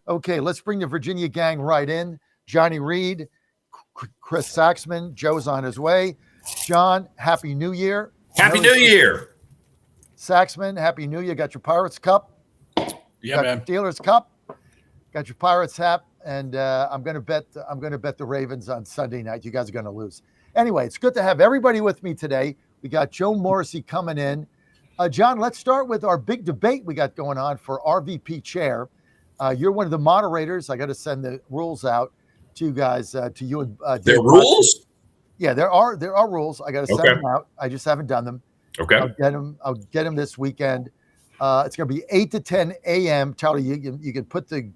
Okay, let's bring the Virginia gang right in. Johnny Reed, Chris Saxman, Joe's on his way. John, Happy New Year. Happy New Year. Saxman, Happy New Year. Got your Pirates Cup. Yeah, got man. your Steelers Cup. Got your Pirates hat. And I'm gonna bet the Ravens on Sunday night. You guys are gonna lose. Anyway, it's good to have everybody with me today. We got Joe Morrissey coming in. John, let's start with our big debate we got going on for RVP chair. You're one of the moderators. I got to send the rules out to you guys, to you and there are rules? Yeah, there are rules. I got to send them out. I just haven't done them. Okay. I'll get them this weekend. It's going to be 8 to 10 a.m. Charlie, you can put the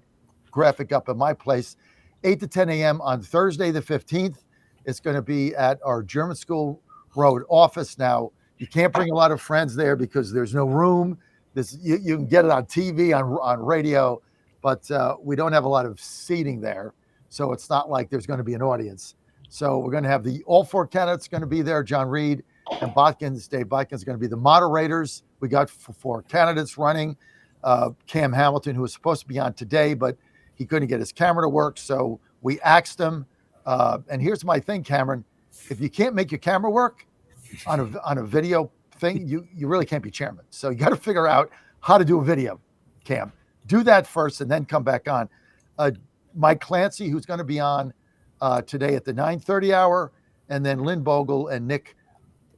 graphic up at my place. 8 to 10 a.m. on Thursday the 15th. It's going to be at our German School Road office. Now, you can't bring a lot of friends there because there's no room. You can get it on TV, on radio, but we don't have a lot of seating there. So it's not like there's going to be an audience. So we're going to have all four candidates going to be there. John Reed and Dave Botkins, going to be the moderators. We got four candidates running. Cam Hamilton, who was supposed to be on today, but he couldn't get his camera to work. So we asked him. And here's my thing, Cameron. If you can't make your camera work on a video thing, you really can't be chairman. So you got to figure out how to do a video, Cam. Do that first and then come back on. Mike Clancy, who's going to be on today at the 9:30 hour, and then Lynn Bogle and Nick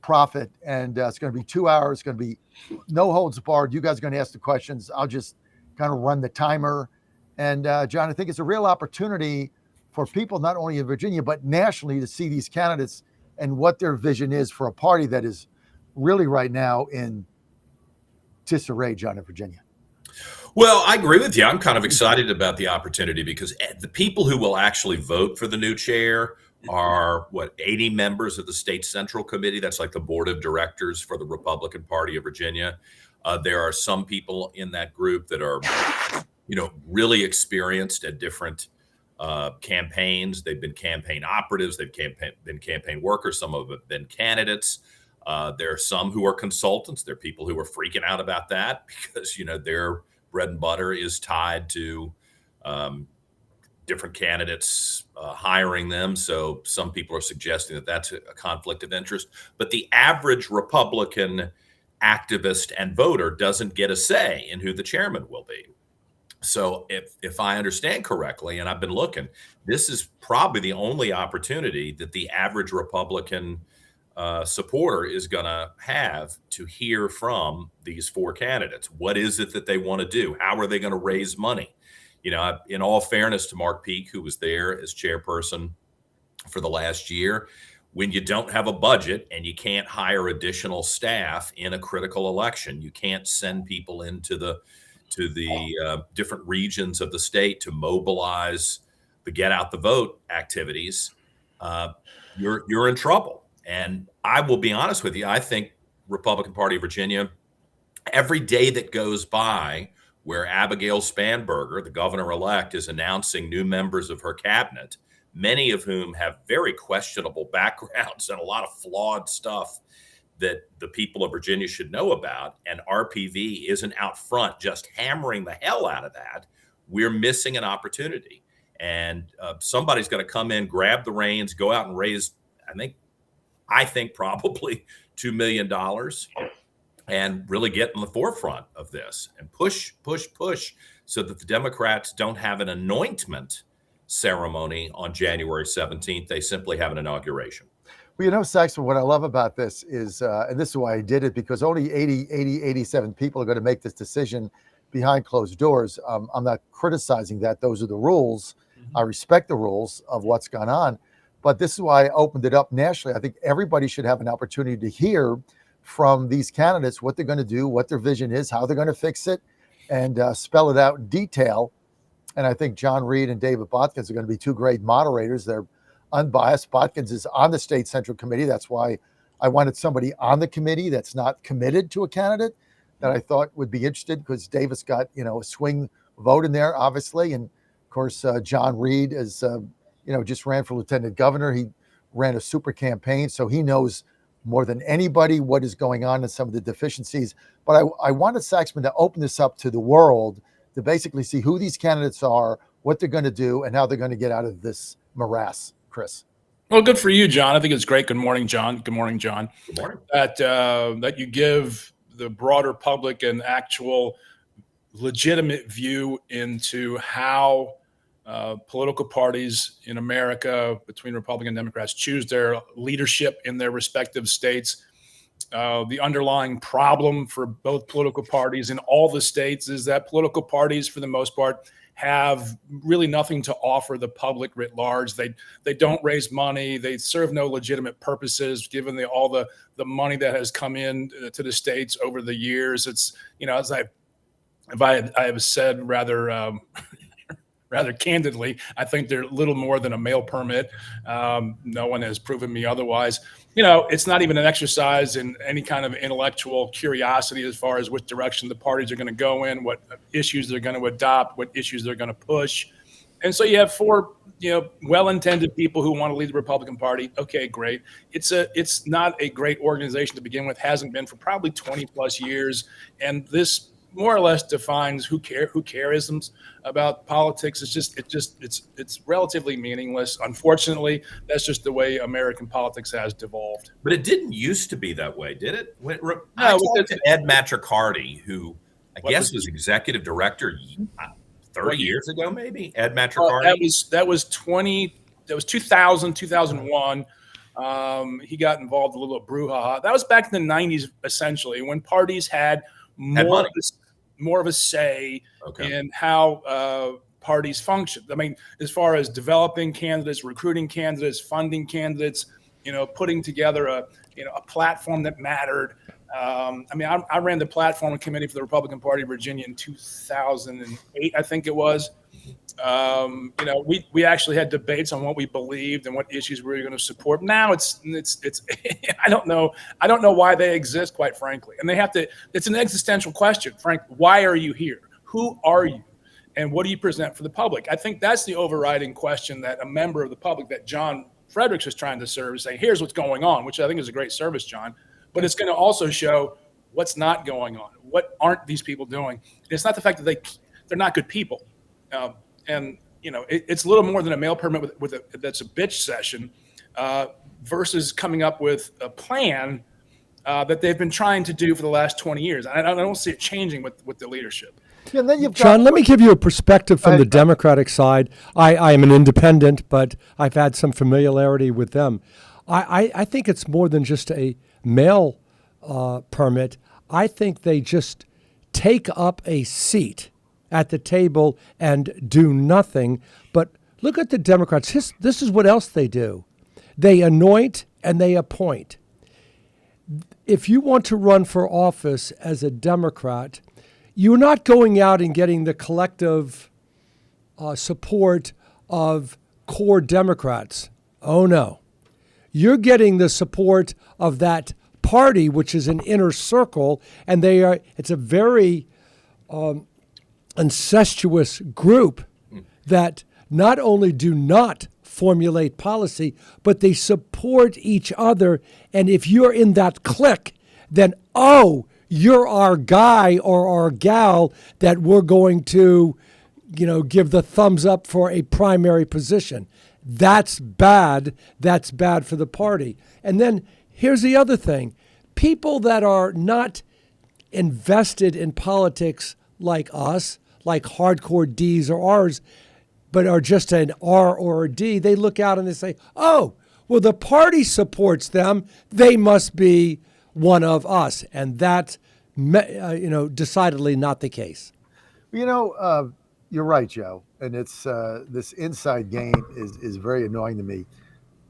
Profit. And it's going to be 2 hours. It's going to be no holds barred. You guys are going to ask the questions. I'll just kind of run the timer. And John, I think it's a real opportunity for people not only in Virginia, but nationally to see these candidates and what their vision is for a party that is really right now in disarray, John, in Virginia. Well, I agree with you. I'm kind of excited about the opportunity because the people who will actually vote for the new chair are 80 members of the state central committee. That's like the board of directors for the Republican Party of Virginia. There are some people in that group that are, really experienced at different campaigns. They've been campaign operatives. They've been campaign workers. Some of them have been candidates. There are some who are consultants. There are people who are freaking out about that because, their bread and butter is tied to different candidates hiring them. So some people are suggesting that that's a conflict of interest. But the average Republican activist and voter doesn't get a say in who the chairman will be. So if I understand correctly, and I've been looking, this is probably the only opportunity that the average Republican supporter is going to have to hear from these four candidates. What is it that they want to do? How are they going to raise money? In all fairness to Mark Peake, who was there as chairperson for the last year, when you don't have a budget and you can't hire additional staff in a critical election, you can't send people into the different regions of the state to mobilize the get out the vote activities, you're in trouble. And I will be honest with you, I think Republican Party of Virginia, every day that goes by where Abigail Spanberger, the governor-elect, is announcing new members of her cabinet, many of whom have very questionable backgrounds and a lot of flawed stuff that the people of Virginia should know about, and RPV isn't out front just hammering the hell out of that, we're missing an opportunity. And somebody's going to come in, grab the reins, go out and raise, I think probably $2 million and really get in the forefront of this and push so that the Democrats don't have an anointment ceremony on January 17th. They simply have an inauguration. Well, Saxon, what I love about this is, and this is why I did it, because only 87 people are going to make this decision behind closed doors. I'm not criticizing that. Those are the rules. Mm-hmm. I respect the rules of what's gone on. But this is why I opened it up nationally. I think everybody should have an opportunity to hear from these candidates what they're going to do, what their vision is, how they're going to fix it, and spell it out in detail. And I think John Reed and David Botkins are going to be two great moderators. They're unbiased. Botkins is on the state central committee. That's why I wanted somebody on the committee that's not committed to a candidate that I thought would be interested, because Davis got, a swing vote in there, obviously. And of course, John Reed is, just ran for lieutenant governor. He ran a super campaign, so he knows more than anybody what is going on and some of the deficiencies. But I wanted Saxman to open this up to the world to basically see who these candidates are, what they're going to do, and how they're going to get out of this morass, Chris. Well, good for you, John. I think it's great. Good morning, John. Good morning, John. Good morning. That you give the broader public an actual legitimate view into how political parties in America, between Republican and Democrats, choose their leadership in their respective states. The underlying problem for both political parties in all the states is that political parties, for the most part, have really nothing to offer the public writ large. They don't raise money. They serve no legitimate purposes, given all the money that has come in to the states over the years. It's, as I have said rather candidly, I think they're little more than a mail permit. No one has proven me otherwise. It's not even an exercise in any kind of intellectual curiosity as far as which direction the parties are going to go in, what issues they're going to adopt, what issues they're going to push. And so you have four, well-intended people who want to lead the Republican Party. Okay, great. It's not a great organization to begin with, hasn't been for probably 20 plus years. And this more or less defines who cares about politics. It's relatively meaningless. Unfortunately, that's just the way American politics has devolved. But it didn't used to be that way, did it? I talked to Ed Matricardi, who I guess was executive director 30 years ago, maybe. Ed Matricardi. That was 2000, 2001. He got involved in a little brouhaha. That was back in the 90s, essentially, when parties had more of a say in how parties function. I mean, as far as developing candidates, recruiting candidates, funding candidates, putting together a platform that mattered. I ran the platform committee for the Republican Party of Virginia in 2008, I think it was. We actually had debates on what we believed and what issues we were going to support. Now it's I don't know why they exist, quite frankly. And it's an existential question, Frank. Why are you here? Who are you? And what do you present for the public? I think that's the overriding question that a member of the public, that John Fredericks is trying to serve, is saying, here's what's going on, which I think is a great service, John. But it's going to also show what's not going on. What aren't these people doing? It's not the fact that they're not good people. It's a little more than a mail permit that's a bitch session versus coming up with a plan that they've been trying to do for the last 20 years. I don't see it changing with the leadership. Yeah, and then John, let me give you a perspective from the Democratic side. I am an independent, but I've had some familiarity with them. I think it's more than just a mail permit. I think they just take up a seat at the table and do nothing. But look at the Democrats. This is what else they do. They anoint and they appoint. If you want to run for office as a Democrat, you're not going out and getting the collective support of core Democrats. Oh, no. You're getting the support of that party, which is an inner circle, and it's a very incestuous group that not only do not formulate policy, but they support each other. And if you're in that clique, then, you're our guy or our gal that we're going to, give the thumbs up for a primary position. That's bad. That's bad for the party. And then here's the other thing. People that are not invested in politics like us, like hardcore D's or R's, but are just an R or a D, they look out and they say, the party supports them. They must be one of us. And that's, decidedly not the case. You're right, Joe. And it's this inside game is very annoying to me.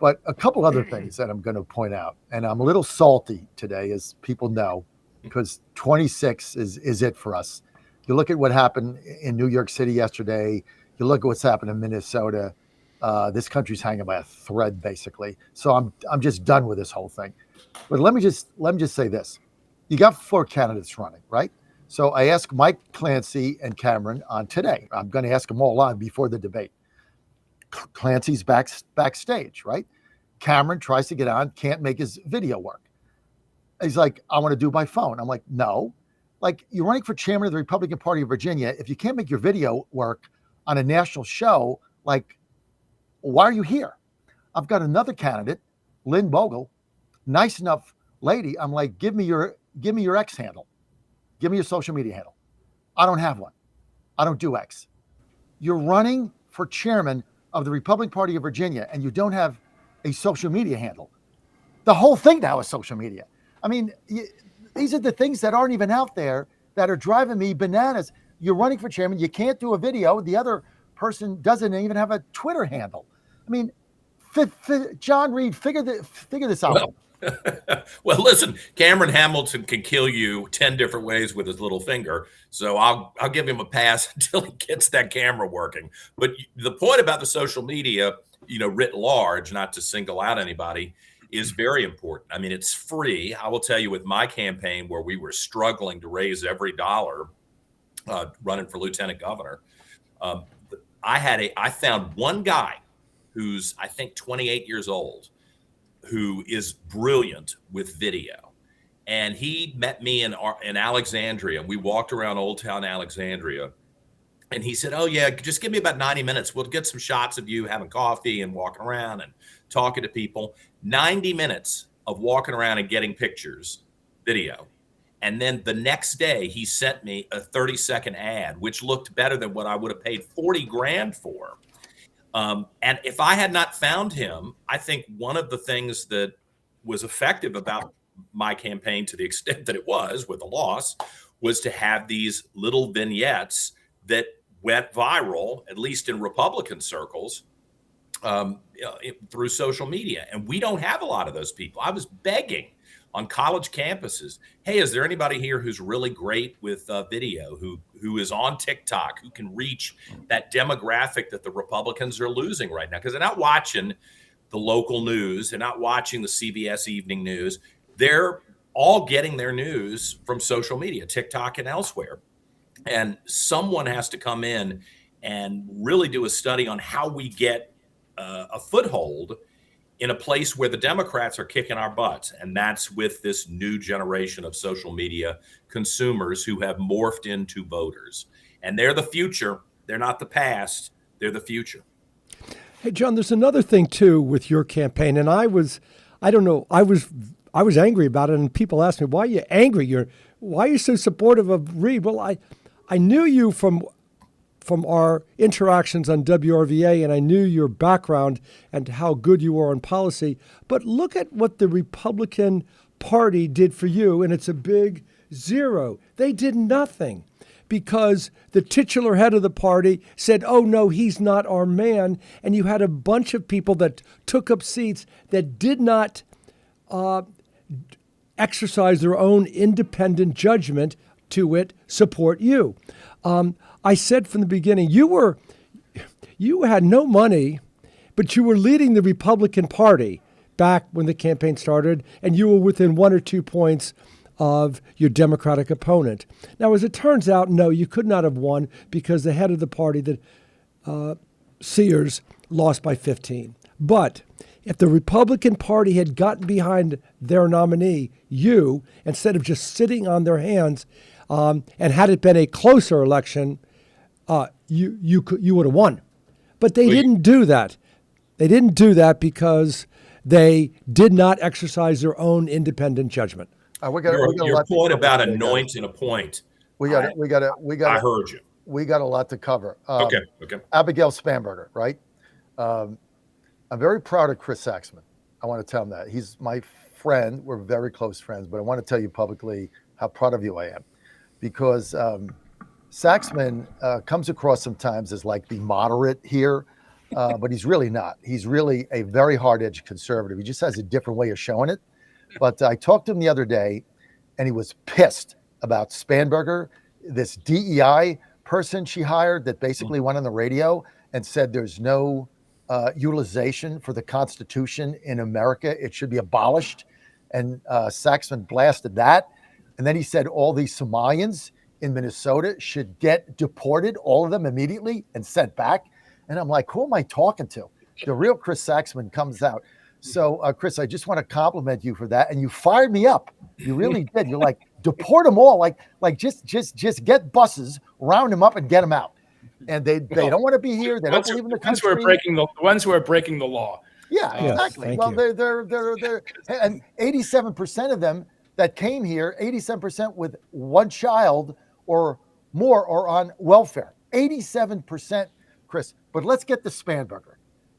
But a couple other things that I'm going to point out, and I'm a little salty today, as people know, because 26 is it for us. You look at what happened in New York City yesterday. You look at what's happened in Minnesota. This country's hanging by a thread, basically. So I'm just done with this whole thing. But let me just say this: you got 4 candidates running, right? So I asked Mike Clancy and Cameron on today. I'm going to ask them all on before the debate. Clancy's backstage, right? Cameron tries to get on, can't make his video work. He's like, I want to do my phone. I'm like, no. like you're running for chairman of the Republican Party of Virginia. If you can't make your video work on a national show, like, why are you here? I've got another candidate, Lynn Bogle, nice enough lady. I'm like, give me your X handle. Give me your social media handle. I don't have one. I don't do X. You're running for chairman of the Republican Party of Virginia and you don't have a social media handle. The whole thing now is social media. I mean, these are the things that aren't even out there that are driving me bananas. You're running for chairman. You can't do a video. The other person doesn't even have a Twitter handle. I mean, John Reed, figure this out. Well, listen, Cameron Hamilton can kill you 10 different ways with his little finger. So I'll give him a pass until he gets that camera working. But the point about the social media, writ large, not to single out anybody, is very important. I mean, it's free. I will tell you, with my campaign where we were struggling to raise every dollar running for lieutenant governor, I found one guy who's, I think, 28 years old, who is brilliant with video. And he met me in Alexandria. We walked around Old Town Alexandria. And he said, oh, yeah, just give me about 90 minutes. We'll get some shots of you having coffee and walking around and talking to people. 90 minutes of walking around and getting pictures, video. And then the next day, he sent me a 30-second ad, which looked better than what I would have paid 40 grand for. And if I had not found him, I think one of the things that was effective about my campaign, to the extent that it was with a loss, was to have these little vignettes that went viral, at least in Republican circles, through social media. And we don't have a lot of those people. I was begging on college campuses, hey, is there anybody here who's really great with video, who is on TikTok, who can reach that demographic that the Republicans are losing right now? Because they're not watching the local news. They're not watching the CBS evening news. They're all getting their news from social media, TikTok and elsewhere. And someone has to come in and really do a study on how we get a foothold in a place where the Democrats are kicking our butts. And that's with this new generation of social media consumers who have morphed into voters. And they're the future. They're not the past. They're the future. Hey, John, there's another thing, too, with your campaign. And I was angry about it. And people asked me, why are you angry? Why are you so supportive of Reed? Well, I knew you from our interactions on WRVA, and I knew your background and how good you are on policy. But look at what the Republican Party did for you, and it's a big zero. They did nothing because the titular head of the party said, oh, no, he's not our man. And you had a bunch of people that took up seats that did not exercise their own independent judgment to support you. I said from the beginning, you had no money, but you were leading the Republican Party back when the campaign started, and you were within 1 or 2 points of your Democratic opponent. Now, as it turns out, no, you could not have won because the head of the party, Sears, lost by 15. But if the Republican Party had gotten behind their nominee, you, instead of just sitting on their hands, and had it been a closer election, you would have won. But they didn't do that. They didn't do that because they did not exercise their own independent judgment. Your point about anointing a point. I heard you. We got a lot to cover. Okay. Abigail Spanberger, right? I'm very proud of Chris Saxman. I want to tell him that. He's my friend. We're very close friends, but I want to tell you publicly how proud of you I am. Because Saxman comes across sometimes as like the moderate here, but he's really not. He's really a very hard-edged conservative. He just has a different way of showing it. But I talked to him the other day, and he was pissed about Spanberger, this DEI person she hired that basically went on the radio and said there's no utilization for the Constitution in America. It should be abolished. And Saxman blasted that. And then he said all these Somalians in Minnesota should get deported, all of them immediately, and sent back. And I'm like, who am I talking to? The real Chris Saxman comes out. So, Chris, I just want to compliment you for that. And you fired me up. You really did. You're like, deport them all. Like just get buses, round them up, and get them out. And they don't want to be here. They don't believe in the country. The ones who are breaking the law. Yeah, exactly. Well, they're and 87% of them that came here, 87% with one child or more are on welfare. 87%, Chris. But let's get to Spanberger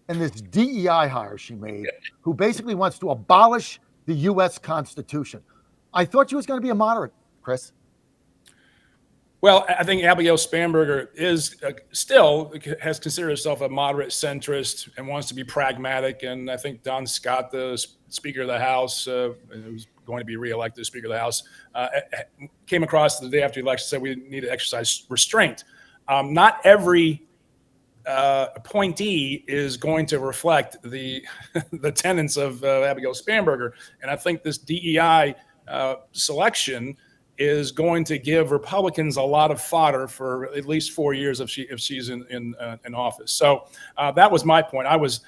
and this DEI hire she made, who basically wants to abolish the U.S. Constitution. I thought she was going to be a moderate, Chris. Well, I think Abigail Spanberger is still has considered herself a moderate centrist and wants to be pragmatic. And I think Don Scott, the Speaker of the House, who's going to be reelected Speaker of the House, came across the day after the election, said we need to exercise restraint. Not every appointee is going to reflect the tenets of Abigail Spanberger. And I think this DEI selection is going to give Republicans a lot of fodder for at least 4 years if she's in office. So that was my point. I was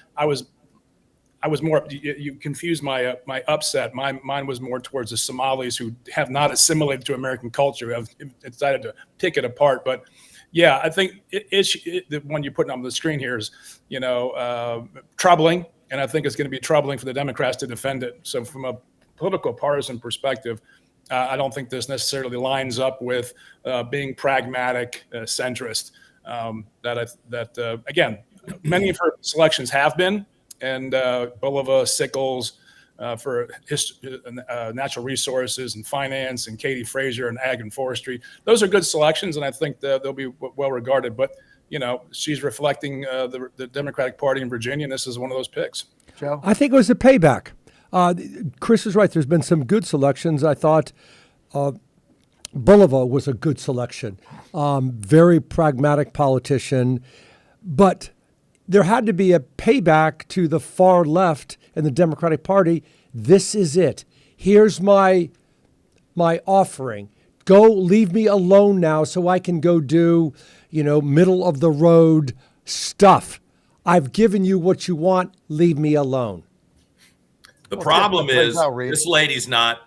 more. You confused my upset. Mine was more towards the Somalis who have not assimilated to American culture, have decided to pick it apart. But yeah, I think the one you're putting on the screen here is troubling, and I think it's going to be troubling for the Democrats to defend it. So from a political partisan perspective, I don't think this necessarily lines up with being pragmatic, centrist. Again, many of her selections have been, and Bulova, Sickles for natural resources and finance, and Katie Frazier and ag and forestry. Those are good selections, and I think they'll be well regarded. But she's reflecting the Democratic Party in Virginia, and this is one of those picks. Joe, I think it was a payback. Chris is right. There's been some good selections. I thought Bulova was a good selection. Very pragmatic politician. But there had to be a payback to the far left in the Democratic Party. This is it. Here's my offering. Go, leave me alone now so I can go do, middle of the road stuff. I've given you what you want. Leave me alone. The problem is this lady's not,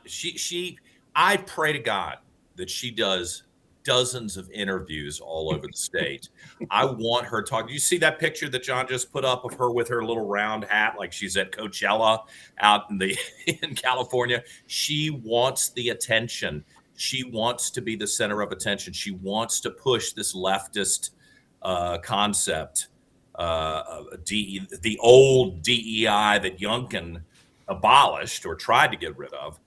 I pray to God that she does dozens of interviews all over the state. I want her talking. You see that picture that John just put up of her with her little round hat, like she's at Coachella out in California. She wants the attention. She wants to be the center of attention. She wants to push this leftist concept, the old DEI that Youngkin abolished or tried to get rid of.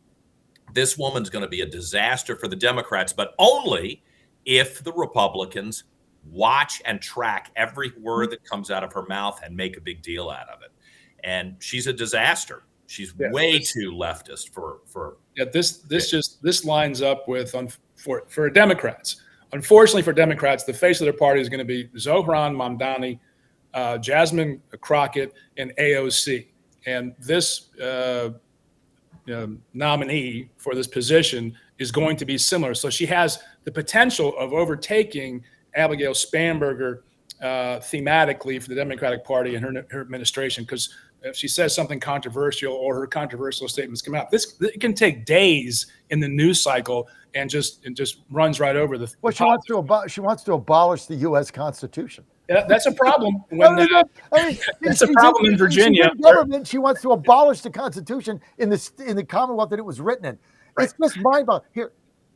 This woman's going to be a disaster for the Democrats, but only if the Republicans watch and track every word that comes out of her mouth and make a big deal out of it. And she's a disaster. She's way too leftist for. Yeah, this lines up with for Democrats. Unfortunately for Democrats, the face of their party is going to be Zohran Mamdani, Jasmine Crockett, and AOC. And this nominee for this position is going to be similar. So she has the potential of overtaking Abigail Spanberger thematically for the Democratic Party and her administration, because if she says something controversial or her controversial statements come out, it can take days in the news cycle and just runs right over the. Well, she wants to abolish the U.S. Constitution. Yeah, that's a problem. That's a problem in Virginia. Government, she wants to abolish the Constitution in the Commonwealth that it was written in. Right. It's just mind-boggling. Here,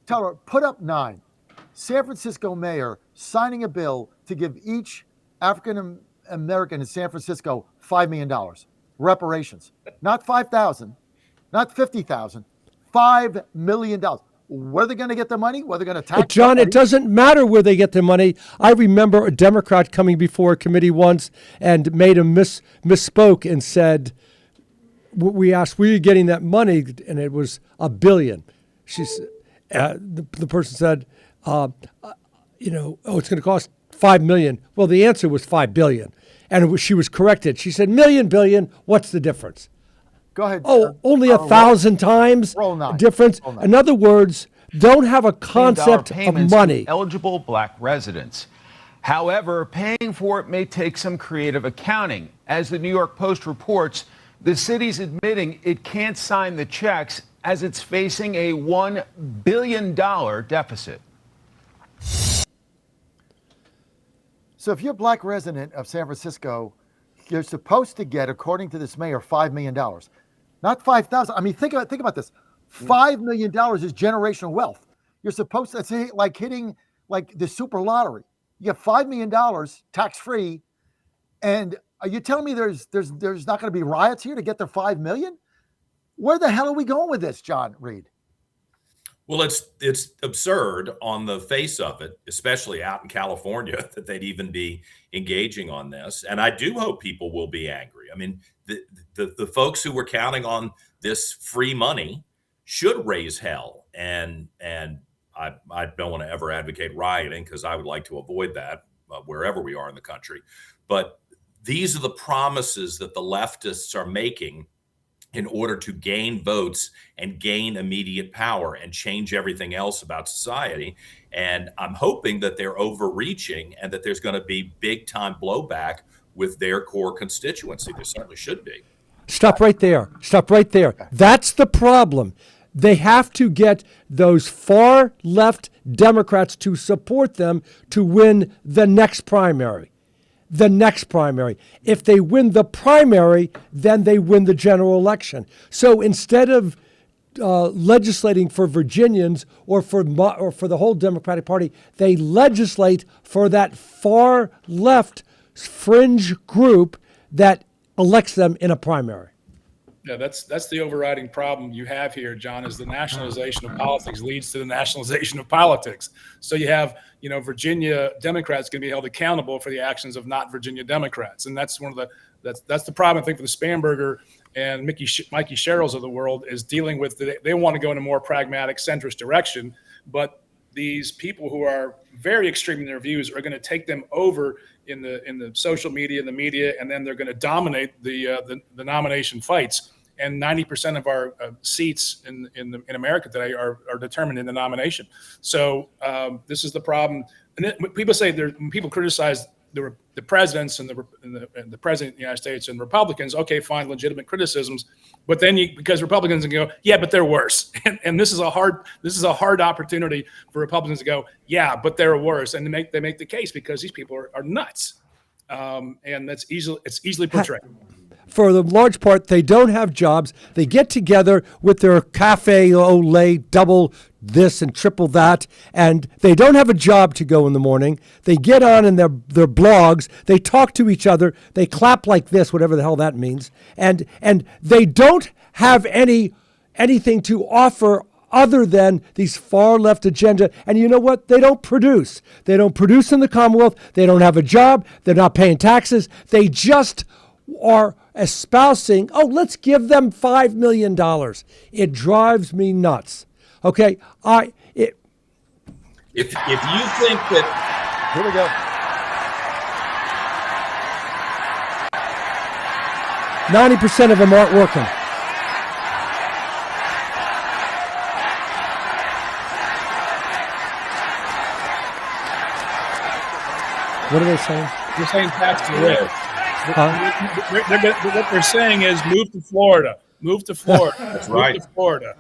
tell her, put up 9. San Francisco mayor signing a bill to give each African American in San Francisco $5 million reparations, not 5,000, not 50,000, $5 million. Where are they going to get the money? Where are they going to tax? But John, it doesn't matter where they get the money. I remember a Democrat coming before a committee once and made a misspoke and said, we asked, where are you getting that money? And it was $1 billion. The person said, it's going to cost $5 million. Well, the answer was $5 billion. And she was corrected. She said, million, billion, what's the difference? Go ahead. Oh, only 1,000 times difference. In other words, don't have a concept of money. Eligible black residents. However, paying for it may take some creative accounting. As the New York Post reports, the city's admitting it can't sign the checks as it's facing a $1 billion deficit. So if you're a black resident of San Francisco, you're supposed to get, according to this mayor, $5 million, not 5,000. I mean, think about this. $5 million is generational wealth. You're supposed to, it's like hitting like the super lottery. You get $5 million tax free, and are you telling me there's not going to be riots here to get their $5 million? Where the hell are we going with this, John Reed? Well, it's absurd on the face of it, especially out in California, that they'd even be engaging on this. And I do hope people will be angry. I mean, the folks who were counting on this free money should raise hell. And I don't want to ever advocate rioting, because I would like to avoid that wherever we are in the country. But these are the promises that the leftists are making in order to gain votes and gain immediate power and change everything else about society. And I'm hoping that they're overreaching and that there's going to be big time blowback with their core constituency. There certainly should be. Stop right there. Stop right there. That's the problem. They have to get those far left Democrats to support them to win the next primary. The next primary. If they win the primary, then they win the general election. So instead of legislating for Virginians or for the whole Democratic Party, they legislate for that far left fringe group that elects them in a primary. Yeah, that's the overriding problem you have here, John, is the nationalization of politics leads to the nationalization of politics. So you have, Virginia Democrats can be held accountable for the actions of not Virginia Democrats. And that's that's the problem, I think, for the Spanberger and Mikey Sherrills of the world, is dealing with they want to go in a more pragmatic centrist direction, but these people who are very extreme in their views are going to take them over in the social media and the media, and then they're going to dominate the nomination fights. And 90% of our seats in America today are determined in the nomination. So this is the problem. And people say when people criticize the presidents and the president of the United States and Republicans, okay, fine, legitimate criticisms, but then because Republicans can go, yeah, but they're worse, and this is a hard opportunity for Republicans to go, yeah, but they're worse, and they make the case because these people are nuts, and it's easily portrayed. For the large part, they don't have jobs. They get together with their cafe au lait, double this and triple that, and they don't have a job to go in the morning. They get on in their blogs. They talk to each other. They clap like this, whatever the hell that means, and they don't have anything to offer other than these far left agenda. And you know what? They don't produce. They don't produce in the Commonwealth. They don't have a job. They're not paying taxes. They just are espousing, let's give them $5 million. It drives me nuts. Okay, if you think that, here we go. 90% of them aren't working. What are they saying? They're saying tax the rich. Huh? What they're saying is move to Florida. Move to Florida. That's right. Move to Florida.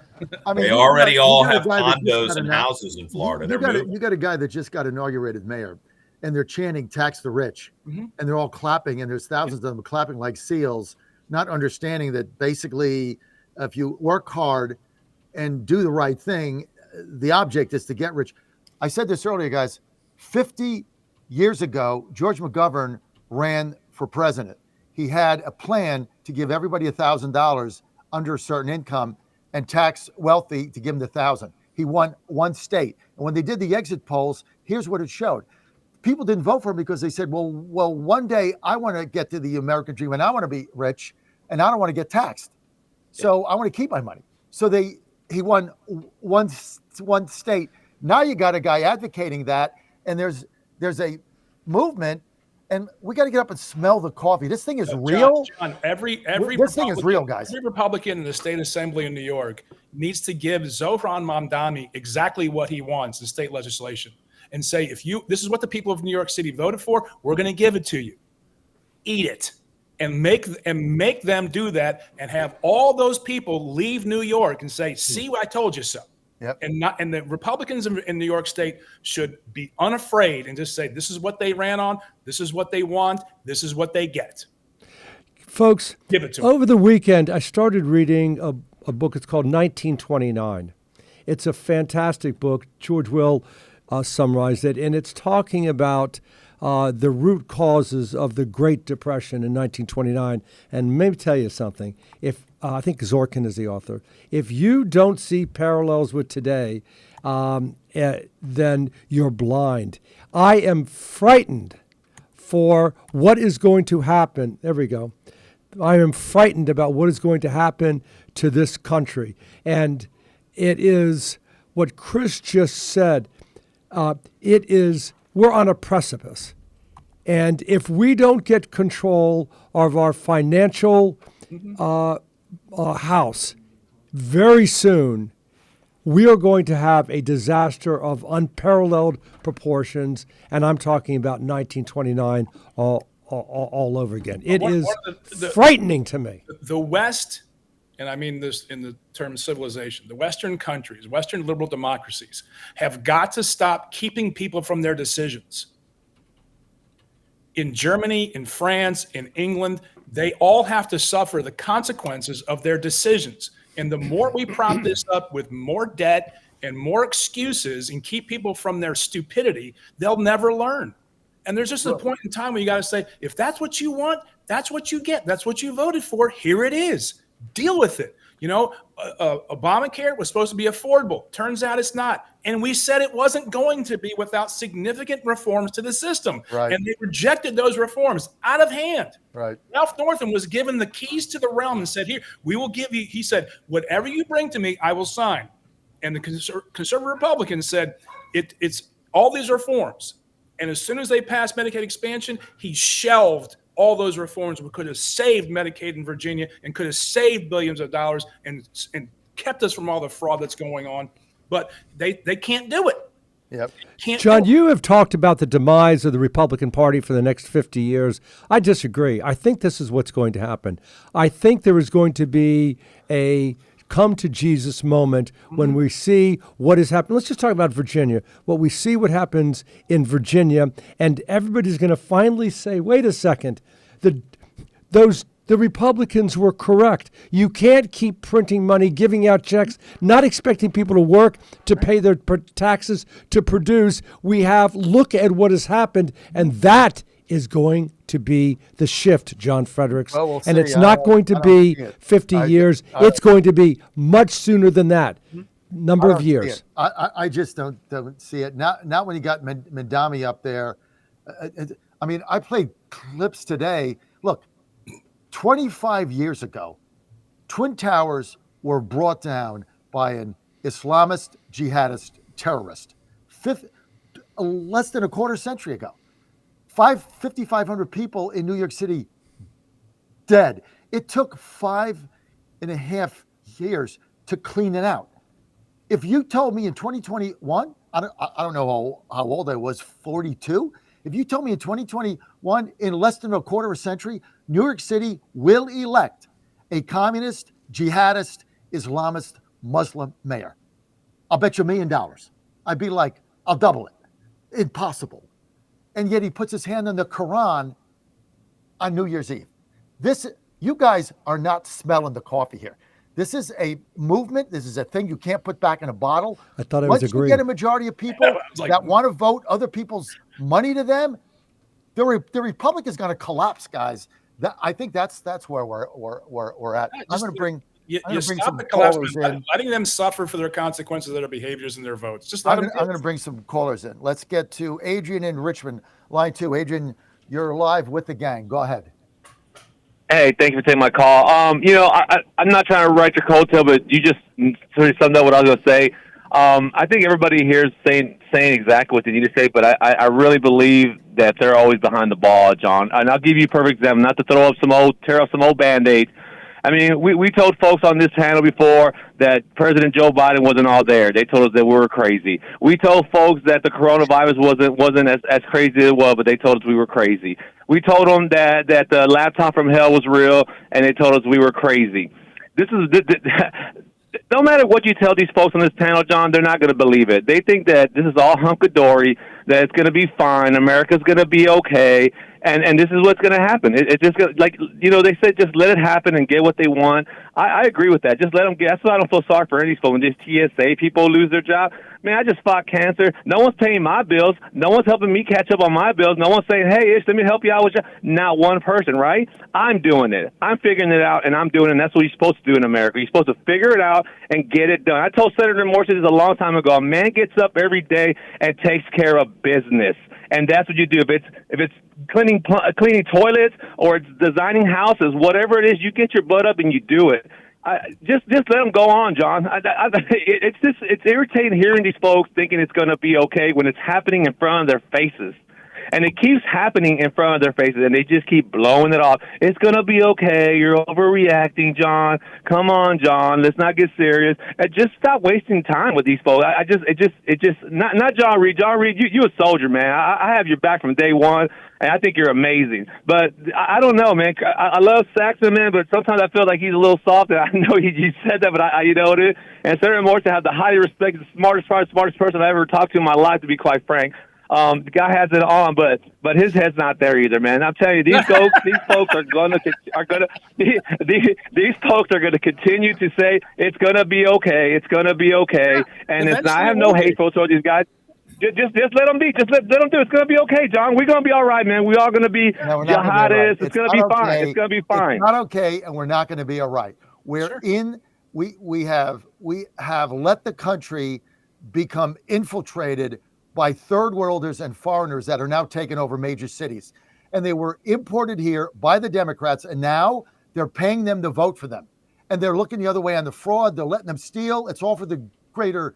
I mean, they already all have condos and houses in Florida. You got a guy that just got inaugurated mayor, and they're chanting "tax the rich," and they're all clapping, and there's thousands of them clapping like seals, not understanding that basically, if you work hard and do the right thing, the object is to get rich. I said this earlier, guys. 50 years ago, George McGovern ran for president. He had a plan to give everybody $1,000 under a certain income and tax wealthy to give them the $1,000. He won one state. And when they did the exit polls, here's what it showed. People didn't vote for him because they said, well, one day I want to get to the American dream and I want to be rich and I don't want to get taxed. So I want to keep my money. So he won one state. Now you got a guy advocating that, and there's a movement. And we got to get up and smell the coffee. This thing is real. John, this thing is real, guys. Every Republican in the state assembly in New York needs to give Zohran Mamdani exactly what he wants in state legislation and say, this is what the people of New York City voted for, we're going to give it to you. Eat it. and make them do that, and have all those people leave New York and say, "See, I told you so." Yep. And the Republicans in New York State should be unafraid and just say, "This is what they ran on. This is what they want. This is what they get." Folks, Give it to them. over the weekend, I started reading a book. It's called 1929. It's a fantastic book. George Will summarized it, and it's talking about the root causes of the Great Depression in 1929. And maybe tell you something. If I think Zorkin is the author. If you don't see parallels with today, then you're blind. I am frightened for what is going to happen. There we go. I am frightened about what is going to happen to this country. And it is what Chris just said. We're on a precipice. And if we don't get control of our financial house very soon, we are going to have a disaster of unparalleled proportions. And I'm talking about 1929 all over again. It is frightening to me. The West, and I mean this in the term of civilization, the Western countries, Western liberal democracies, have got to stop keeping people from their decisions. In Germany, in France, in England, they all have to suffer the consequences of their decisions. And the more we prop this up with more debt and more excuses and keep people from their stupidity, they'll never learn. And there's just a point in time where you got to say, if that's what you want, that's what you get. That's what you voted for. Here it is. Deal with it. You know, Obamacare was supposed to be affordable. Turns out it's not. And we said it wasn't going to be without significant reforms to the system. Right. And they rejected those reforms out of hand. Right. Ralph Northam was given the keys to the realm and said, here, we will give you, he said, whatever you bring to me, I will sign. And the conservative Republicans said, it's all these reforms. And as soon as they passed Medicaid expansion, he shelved all those reforms. We could have saved Medicaid in Virginia and could have saved billions of dollars and kept us from all the fraud that's going on. But they can't do it. Yep. John, you have talked about the demise of the Republican Party for the next 50 years. I disagree. I think this is what's going to happen. I think there is going to be a come to Jesus moment when we see what is happening. Let's just talk about Virginia. We see what happens in Virginia, and everybody's going to finally say, wait a second, the Republicans were correct. You can't keep printing money, giving out checks, not expecting people to work, to pay their taxes, to produce. Look at what has happened, and that is going to be the shift, John Fredericks. Well, we'll and see. it's not going to be 50 years. It's going to be much sooner than that. Number of years. I just don't see it. Not when you got Mamdani up there. I mean, I played clips today. Look, 25 years ago, Twin Towers were brought down by an Islamist jihadist terrorist. Less than a quarter century ago. 5,500 people in New York City dead. It took 5.5 years to clean it out. If you told me in 2021, I don't know how old I was, 42. If you told me in 2021, in less than a quarter of a century, New York City will elect a communist, jihadist, Islamist, Muslim mayor, I'll bet you $1 million. I'd be like, I'll double it. Impossible. And yet he puts his hand on the Quran on New Year's Eve. You guys are not smelling the coffee here. This is a movement. This is a thing you can't put back in a bottle. I thought I was agreeing. agreeing. Once you get a majority of people that want to vote other people's money to them, the Republic is going to collapse, guys. I think that's where we're at. I'm going to bring. You bring stop some the collapse callers by in. letting them suffer for their consequences of their behaviors and their votes. Just I'm let them. going to bring some callers in. Let's get to Adrian in Richmond, line 2. Adrian, you're live with the gang. Go ahead. Hey, thank you for taking my call. I'm not trying to write your coattail, but you just sort of summed up what I was going to say. I think everybody here is saying exactly what they need to say, but I really believe that they're always behind the ball, John. And I'll give you a perfect example, not to tear up some old Band-Aids. I mean, we told folks on this panel before that President Joe Biden wasn't all there. They told us that we were crazy. We told folks that the coronavirus wasn't as crazy as it was, but they told us we were crazy. We told them that the laptop from hell was real, and they told us we were crazy. This is no matter what you tell these folks on this panel, John, they're not going to believe it. They think that this is all hunky-dory, that it's going to be fine, America's going to be okay, and this is what's going to happen. It's just gonna, like, you know, they said just let it happen and get what they want. I agree with that. Just let them get. That's why I don't feel sorry for any of these folks. When these TSA people lose their job, man, I just fought cancer. No one's paying my bills. No one's helping me catch up on my bills. No one's saying, hey, Ish, let me help you out with your... Not one person, right? I'm doing it. I'm figuring it out, and I'm doing it, and that's what you're supposed to do in America. You're supposed to figure it out and get it done. I told Senator Morrissey this a long time ago. A man gets up every day and takes care of business, and that's what you do. If it's cleaning toilets or it's designing houses, whatever it is, you get your butt up and you do it. Just let them go on, John. It's irritating hearing these folks thinking it's going to be okay when it's happening in front of their faces. And it keeps happening in front of their faces, and they just keep blowing it off. It's going to be okay. You're overreacting, John. Come on, John. Let's not get serious. And just stop wasting time with these folks. Not John Reed. John Reed, you a soldier, man. I have your back from day one, and I think you're amazing. But I don't know, man. I love Saxon, man, but sometimes I feel like he's a little soft. And I know you said that, but you know what it is. And Senator Morrison, I have the highly respected, smartest person I've ever talked to in my life, to be quite frank. The guy has it on, but his head's not there either, man. I'm telling you, these folks are gonna continue to say it's gonna be okay, and it's not. I have no hate for these guys. Just let them be. Just let them do it. It's gonna be okay, John. We're gonna be all right, man. We're all gonna be jihadists. Right. It's gonna be fine. It's gonna be fine. It's not okay, and we're not gonna be all right. We have let the country become infiltrated by third worlders and foreigners that are now taking over major cities. And they were imported here by the Democrats, and now they're paying them to vote for them. And they're looking the other way on the fraud. They're letting them steal. It's all for the greater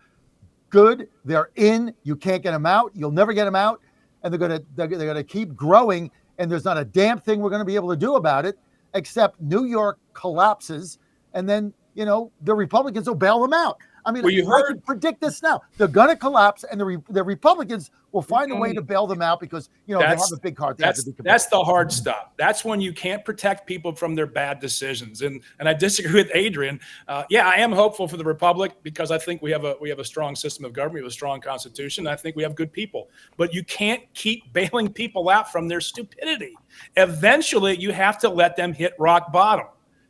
good. They're in. You can't get them out. You'll never get them out. And they're gonna keep growing. And there's not a damn thing we're gonna be able to do about it, except New York collapses, and then the Republicans will bail them out. I mean, I can predict this now. They're going to collapse, and the Republicans will find a way to bail them out because, they have a big heart. That's the hard stuff. That's when you can't protect people from their bad decisions. And I disagree with Adrian. I am hopeful for the Republic because I think we have a strong system of government. We have a strong constitution. I think we have good people. But you can't keep bailing people out from their stupidity. Eventually, you have to let them hit rock bottom.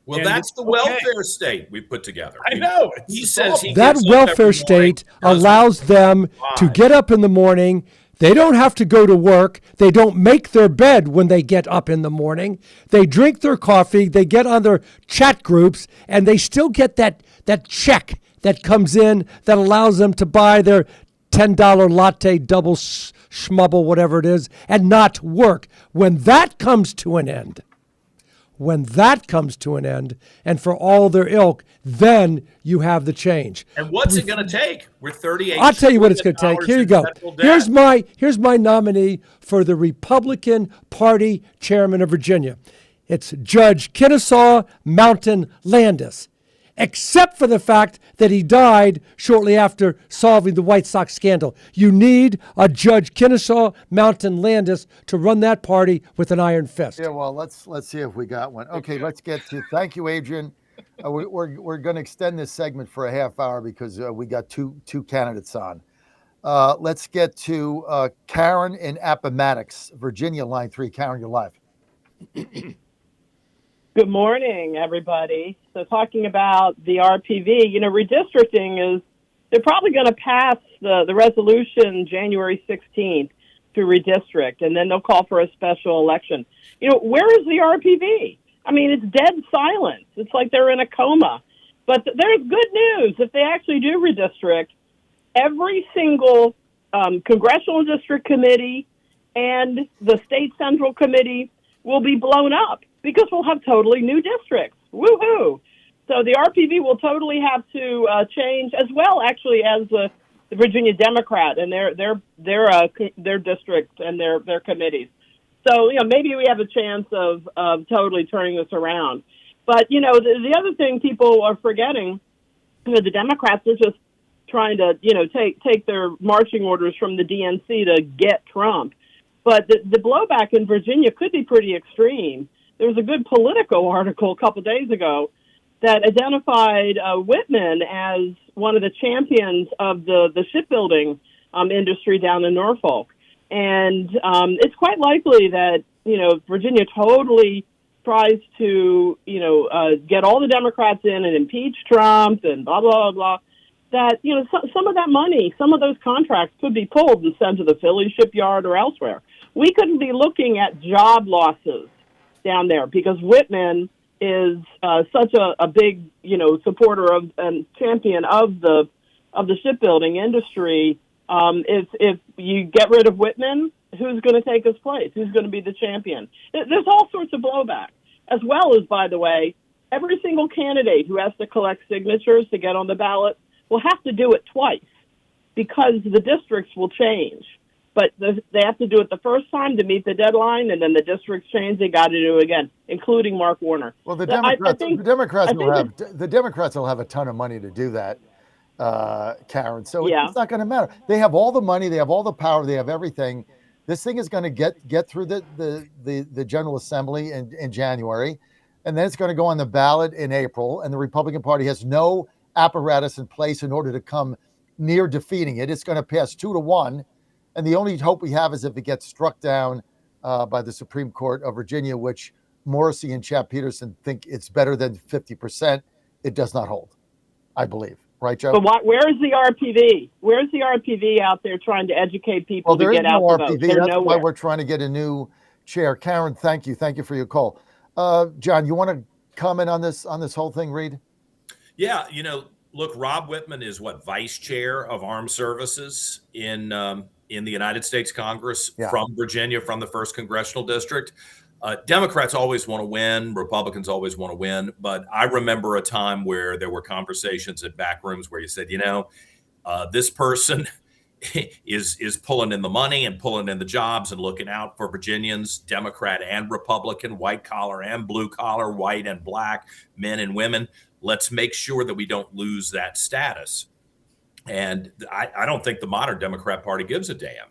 Well, that's the welfare state we put together. I know. He says that welfare state allows them to get up in the morning. They don't have to go to work. They don't make their bed when they get up in the morning. They drink their coffee. They get on their chat groups, and they still get that check that comes in that allows them to buy their $10 latte, double schmubble, whatever it is, and not work. When that comes to an end, and for all their ilk, then you have the change. And what's it going to take? We're 38. I'll tell you what it's going to take. Here you go. Here's my nominee for the Republican Party chairman of Virginia. It's Judge Kennesaw Mountain Landis, except for the fact that he died shortly after solving the White Sox scandal. You need a Judge Kennesaw Mountain Landis to run that party with an iron fist. Yeah, well, let's see if we got one. Okay, let's get to. Thank you, Adrian. We're going to extend this segment for a half hour because we got two candidates on. Let's get to Karen in Appomattox, Virginia, line 3. Karen, you're live. Good morning, everybody. So talking about the RPV, redistricting is, they're probably going to pass the resolution January 16th to redistrict, and then they'll call for a special election. Where is the RPV? I mean, it's dead silence. It's like they're in a coma. But there's good news. If they actually do redistrict, every single congressional district committee and the state central committee will be blown up because we'll have totally new districts. Woohoo! So the RPV will totally have to change, as well, actually, as the Virginia Democrat and their district and their committees. So maybe we have a chance of totally turning this around. But the other thing people are forgetting, the Democrats are just trying to take their marching orders from the DNC to get Trump. But the blowback in Virginia could be pretty extreme. There was a good Politico article a couple days ago that identified Whitman as one of the champions of the shipbuilding industry down in Norfolk. And it's quite likely that, Virginia totally tries to, get all the Democrats in and impeach Trump and blah, blah, blah, that, some of that money, some of those contracts could be pulled and sent to the Philly shipyard or elsewhere. We couldn't be looking at job losses down there because Whitman is such a big, supporter of and champion of the shipbuilding industry. If you get rid of Whitman, who's going to take his place? Who's going to be the champion? There's all sorts of blowback, as well as, by the way, every single candidate who has to collect signatures to get on the ballot will have to do it twice because the districts will change. But they have to do it the first time to meet the deadline, and then the districts change. They got to do it again, including Mark Warner. Well, the Democrats will have a ton of money to do that, Karen. So it's not going to matter. They have all the money, they have all the power, they have everything. This thing is going to get through the General Assembly in January, and then it's going to go on the ballot in April. And the Republican Party has no apparatus in place in order to come near defeating it. It's going to pass 2-1. And the only hope we have is if it gets struck down by the Supreme Court of Virginia, which Morrissey and Chap Peterson think it's better than 50%. It does not hold, I believe. Right, Joe? But where is the RPV? Where's the RPV out there trying to educate people to get out the vote? That's why we're trying to get a new chair. Karen, thank you. Thank you for your call. John, you want to comment on this whole thing, Reed? Yeah, look, Rob Whitman is vice chair of Armed Services in the United States Congress from Virginia, from the 1st Congressional District. Democrats always want to win. Republicans always want to win. But I remember a time where there were conversations at back rooms where you said, this person is pulling in the money and pulling in the jobs and looking out for Virginians, Democrat and Republican, white collar and blue collar, white and black, men and women. Let's make sure that we don't lose that status. And I don't think the modern Democrat Party gives a damn.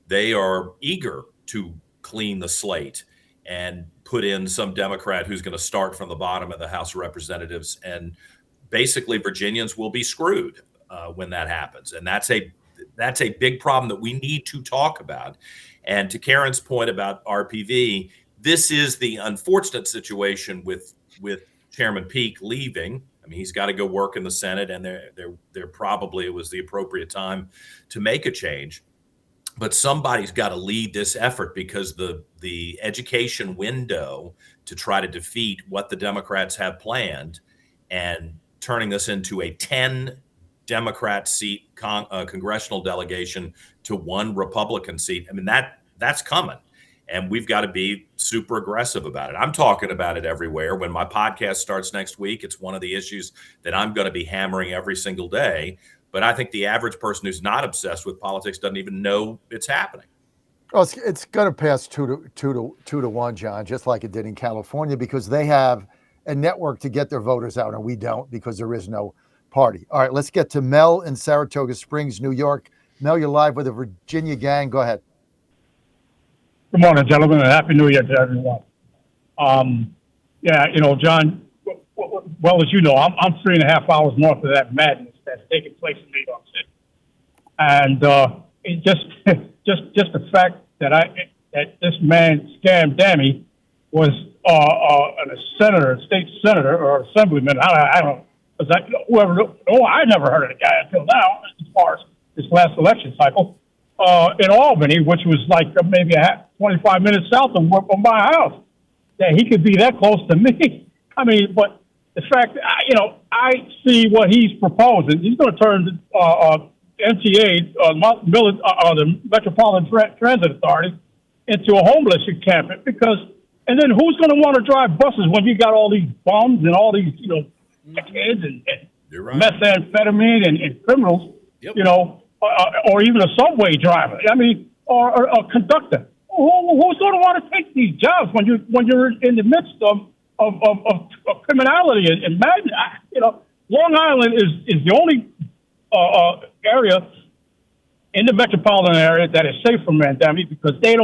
They are eager to clean the slate and put in some Democrat who's going to start from the bottom of the House of Representatives. And basically Virginians will be screwed when that happens. And that's a big problem that we need to talk about. And to Karen's point about RPV, this is the unfortunate situation with Chairman Peake leaving. I mean, he's got to go work in the Senate, and there probably it was the appropriate time to make a change. But somebody's got to lead this effort because the education window to try to defeat what the Democrats have planned and turning this into a 10 Democrat seat congressional delegation to 1 Republican seat. I mean, that's coming. And we've got to be super aggressive about it. I'm talking about it everywhere. When my podcast starts next week, it's one of the issues that I'm going to be hammering every single day. But I think the average person who's not obsessed with politics doesn't even know it's happening. Well, it's going to pass 2-1, John, just like it did in California, because they have a network to get their voters out, and we don't because there is no party. All right, let's get to Mel in Saratoga Springs, New York. Mel, you're live with the Virginia gang. Go ahead. Good morning, gentlemen, and Happy New Year to everyone. John, well as you know, I'm 3.5 hours north of that madness that's taking place in New York City, and it just the fact that this man Scam Dammy was a senator, a state senator or assemblyman. I don't know. I never heard of the guy until now, as far as this last election cycle. In Albany, which was like maybe 25 minutes south of my house, that he could be that close to me. I mean, but the fact that, I see what he's proposing. He's going to turn MTA, the Metropolitan Transit Authority, into a homeless encampment and then who's going to want to drive buses when you got all these bums and all these, kids and methamphetamine and criminals, or even a subway driver. I mean, or a conductor. Who's going to want to take these jobs when you're in the midst of criminality and madness? Long Island is the only area in the metropolitan area that is safe from Mamdani because they're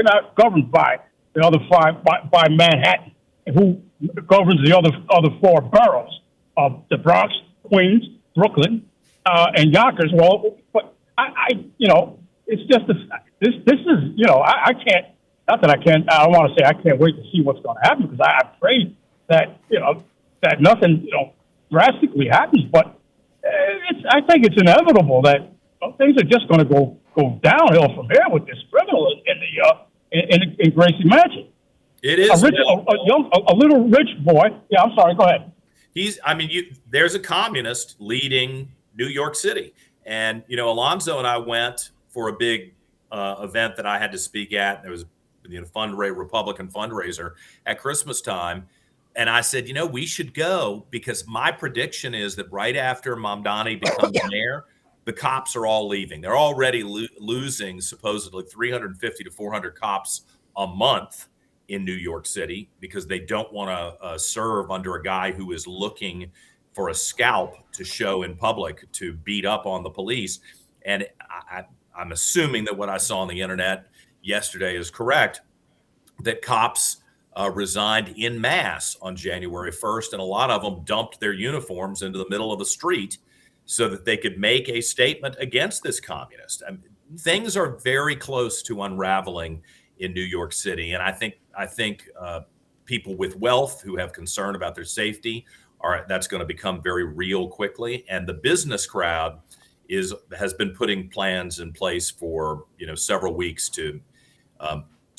not governed by the other five, by Manhattan, who governs the other four boroughs of the Bronx, Queens, Brooklyn, and Yonkers. Well, but it's just this is, I can't, not that I can't, I don't want to say I can't wait to see what's going to happen because I pray that, that nothing, drastically happens, but I think it's inevitable that things are just going to go downhill from here with this criminal in Gracie Mansion. It is a little rich boy. Yeah, I'm sorry. Go ahead. There's a communist leading New York City, and Alonzo and I went for a big event that I had to speak at. There was Republican fundraiser at Christmas time. And I said, we should go because my prediction is that right after Mamdani becomes mayor, the cops are all leaving. They're already losing supposedly 350 to 400 cops a month in New York City because they don't want to serve under a guy who is looking for a scalp to show in public to beat up on the police. And I'm assuming that what I saw on the internet yesterday is correct, that cops resigned en masse on January 1st, and a lot of them dumped their uniforms into the middle of the street so that they could make a statement against this communist. Things are very close to unraveling in New York City, and I think people with wealth who have concern about their safety that's going to become very real quickly. And the business crowd has been putting plans in place for several weeks to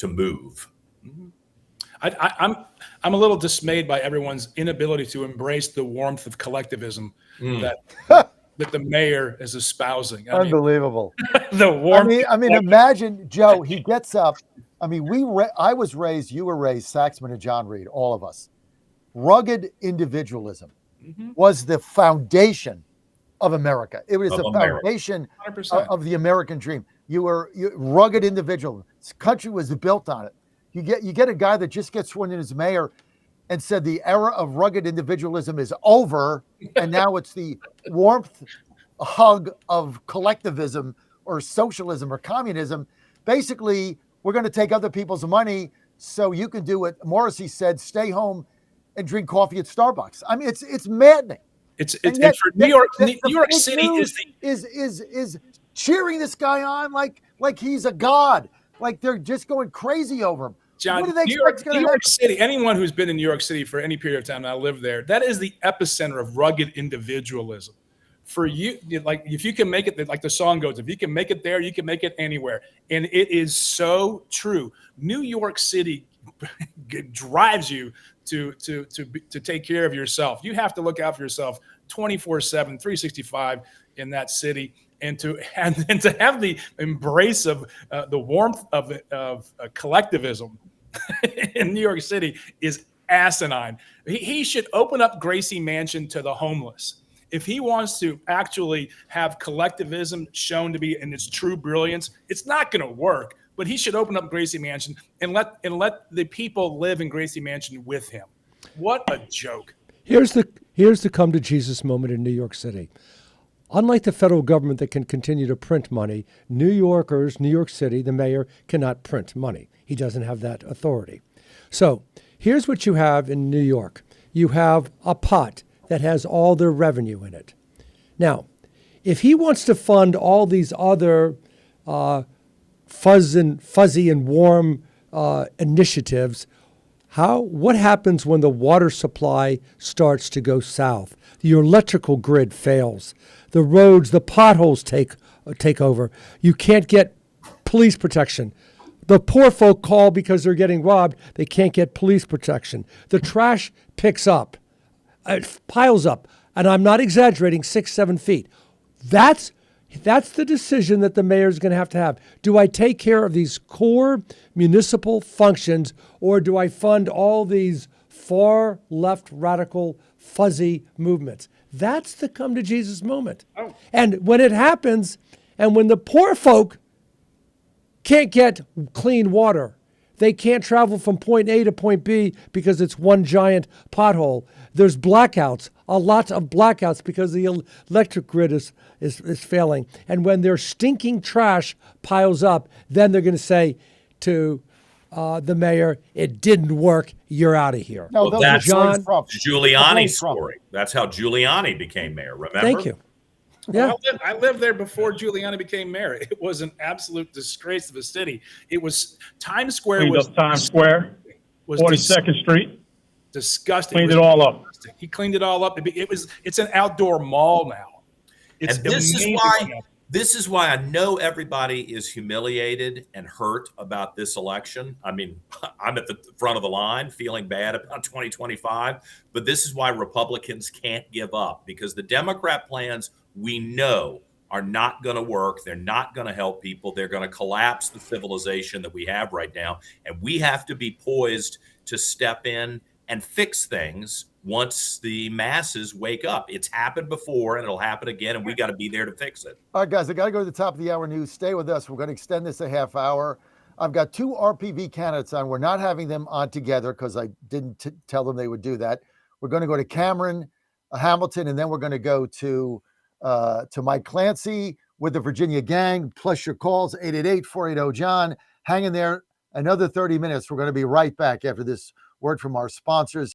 move. Mm-hmm. I'm a little dismayed by everyone's inability to embrace the warmth of collectivism that the mayor is espousing. Unbelievable. The warmth. Imagine, Joe, he gets up. I was raised, you were raised, Saxman and John Reed, all of us. Rugged individualism was the foundation of America. It was the foundation of the American dream. You rugged individual. This country was built on it. You get a guy that just gets sworn in as mayor and said the era of rugged individualism is over, and now it's the warmth hug of collectivism or socialism or communism. Basically, we're going to take other people's money so you can do what Morrissey said: stay home and drink coffee at Starbucks. It's maddening. It's for New York. New York City is cheering this guy on like he's a god. Like they're just going crazy over him. John, what do they New York City, anyone who's been in New York City for any period of time, and I live there, that is the epicenter of rugged individualism. For you, like if you can make it, like the song goes, if you can make it there, you can make it anywhere. And it is so true. New York City drives you to take care of yourself. You have to look out for yourself 24/7, 365 in that city. And to have the embrace of the warmth of collectivism in New York City is asinine. He should open up Gracie Mansion to the homeless. If he wants to actually have collectivism shown to be in its true brilliance, it's not going to work. But he should open up Gracie Mansion and let the people live in Gracie Mansion with him. What a joke! Here's the come to Jesus moment in New York City. Unlike the federal government that can continue to print money, New York City, the mayor, cannot print money. He doesn't have that authority. So here's what you have in New York. You have a pot that has all their revenue in it. Now, if he wants to fund all these other fuzzy and warm initiatives, what happens when the water supply starts to go south? Your electrical grid fails. The roads, the potholes take over. You can't get police protection. The poor folk call because they're getting robbed. They can't get police protection. The trash picks up, piles up, and I'm not exaggerating, 6-7 feet. That's the decision that the mayor is going to have. Do I take care of these core municipal functions, or do I fund all these far left radical fuzzy movements? That's the come to Jesus moment. Oh. And when it happens, and when the poor folk can't get clean water, They can't travel from point A to point B because it's one giant pothole. There's blackouts, a lot of blackouts because the electric grid is failing. And when their stinking trash piles up, then they're going to say to the mayor, it didn't work, you're out of here. No, Well, those that's are Trump. Giuliani's Trump. story. That's how Giuliani became mayor. Remember? Thank you. Yeah. I lived there before Giuliani became mayor. It was an absolute disgrace of a city. It was Times Square Cleaned was up Times Square, was 42nd Street, disgusting. cleaned it all up. He cleaned it all up. It's an outdoor mall now. It's And this is amazing. why this is why I know everybody is humiliated and hurt about this election. I mean, I'm at the front of the line feeling bad about 2025, but this is why Republicans can't give up, because the Democrat plans we know are not going to work. They're not going to help people. They're going to collapse the civilization that we have right now. And we have to be poised to step in and fix things once the masses wake up. It's happened before and it'll happen again, and we got to be there to fix it. All right, guys, I got to go to the top of the hour news. Stay with us. We're going to extend this a half hour. I've got two RPV candidates on. We're not having them on together because I didn't tell them they would do that. We're going to go to Cameron Hamilton, and then we're going to go to Mike Clancy with the Virginia gang, plus your calls, 888-480-JOHN. Hang in there another 30 minutes. We're going to be right back after this word from our sponsors.